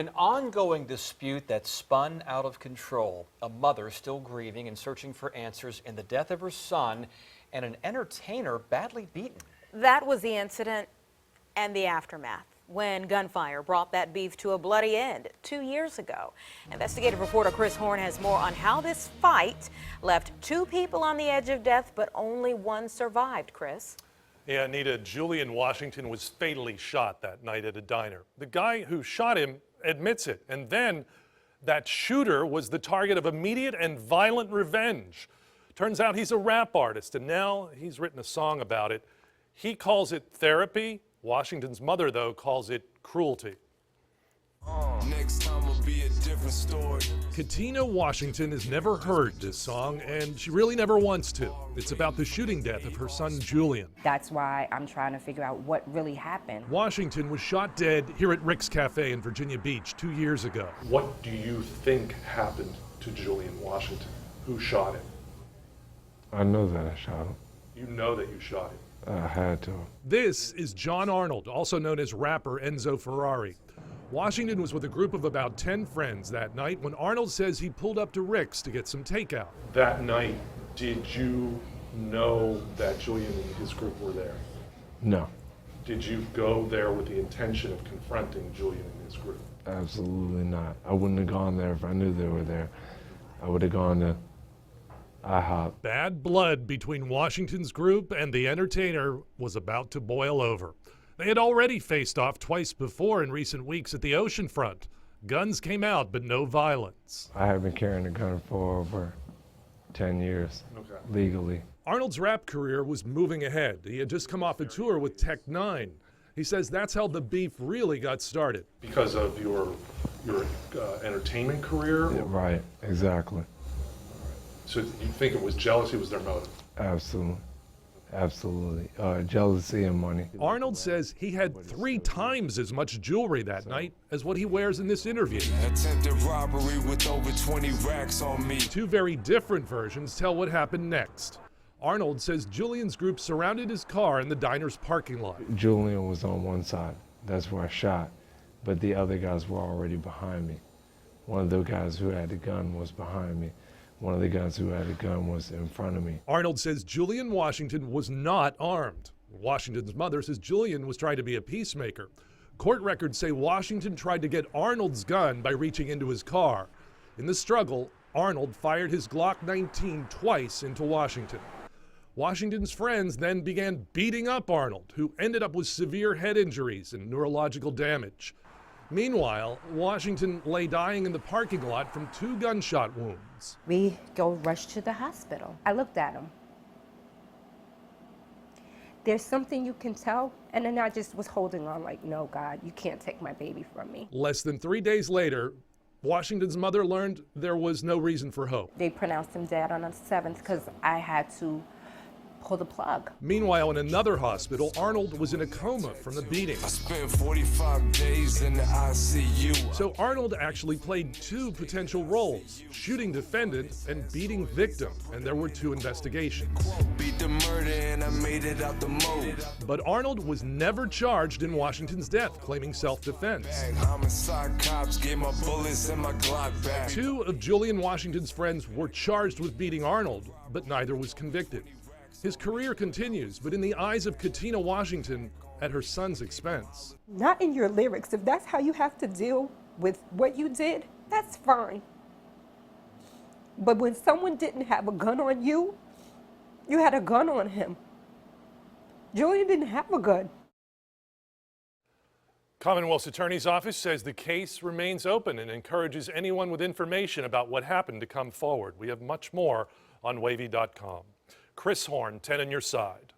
An ongoing dispute that spun out of control. A mother still grieving and searching for answers in the death of her son, and an entertainer badly beaten. That was the incident and the aftermath when gunfire brought that beef to a bloody end 2 years ago. Investigative reporter Chris Horne has more on how this fight left 2 people on the edge of death, but only one survived. Chris? Yeah, Anita, Julian Washington was fatally shot that night at a diner. The guy who shot him admits it, and then that shooter was the target of immediate and violent revenge. Turns out he's a rap artist, and now he's written a song about it. He calls it therapy. Washington's mother, though, calls it cruelty. Next time will be a different story. Katina Washington has never heard this song, and she really never wants to. It's about the shooting death of her son, Julian. That's why I'm trying to figure out what really happened. Washington was shot dead here at Rick's Cafe in Virginia Beach 2 years ago. What do you think happened to Julian Washington? Who shot him? I know that I shot him. You know that you shot him. I had to. This is John Arnold, also known as rapper Enzo Ferrari. Washington was with a group of about 10 friends that night when Arnold says he pulled up to Rick's to get some takeout. That night, did you know that Julian and his group were there? No. Did you go there with the intention of confronting Julian and his group? Absolutely not. I wouldn't have gone there if I knew they were there. I would have gone to IHOP. Bad blood between Washington's group and the entertainer was about to boil over. They had already faced off twice before in recent weeks at the oceanfront. Guns came out, but no violence. I have been carrying a gun for over 10 years, legally. Arnold's rap career was moving ahead. He had just come off a tour with Tech 9. He says that's how the beef really got started. Because of your entertainment career? Yeah, right, exactly. So you think it was jealousy was their motive? Absolutely. Absolutely. Jealousy and money. Arnold says he had 3 times as much jewelry that night as what he wears in this interview. Attempted robbery with over 20 racks on me. 2 very different versions tell what happened next. Arnold says Julian's group surrounded his car in the diner's parking lot. Julian was on one side. That's where I shot. But the other guys were already behind me. One of the guys who had the gun was behind me. One of the guys who had a gun was in front of me. Arnold says Julian Washington was not armed. Washington's mother says Julian was trying to be a peacemaker. Court records say Washington tried to get Arnold's gun by reaching into his car. In the struggle, Arnold fired his Glock 19 twice into Washington. Washington's friends then began beating up Arnold, who ended up with severe head injuries and neurological damage. Meanwhile, Washington lay dying in the parking lot from 2 gunshot wounds. We go rush to the hospital. I looked at him. There's something you can tell, and then I just was holding on like, no, God, you can't take my baby from me. Less than 3 days later, Washington's mother learned there was no reason for hope. They pronounced him dead on the 7th because I had to pull the plug. Meanwhile, in another hospital, Arnold was in a coma from the beating. I spent 45 days in the ICU. So Arnold actually played 2 potential roles, shooting defendant and beating victim, and there were 2 investigations. Beat the murder and I made it out the mode. But Arnold was never charged in Washington's death, claiming self-defense. Homicide cops gave my bullets and my Glock back. 2 of Julian Washington's friends were charged with beating Arnold, but neither was convicted. His career continues, but in the eyes of Katina Washington, at her son's expense. Not in your lyrics. If that's how you have to deal with what you did, that's fine. But when someone didn't have a gun on you, you had a gun on him. Julian didn't have a gun. Commonwealth's Attorney's Office says the case remains open and encourages anyone with information about what happened to come forward. We have much more on wavy.com. Chris Horne, 10 on your side.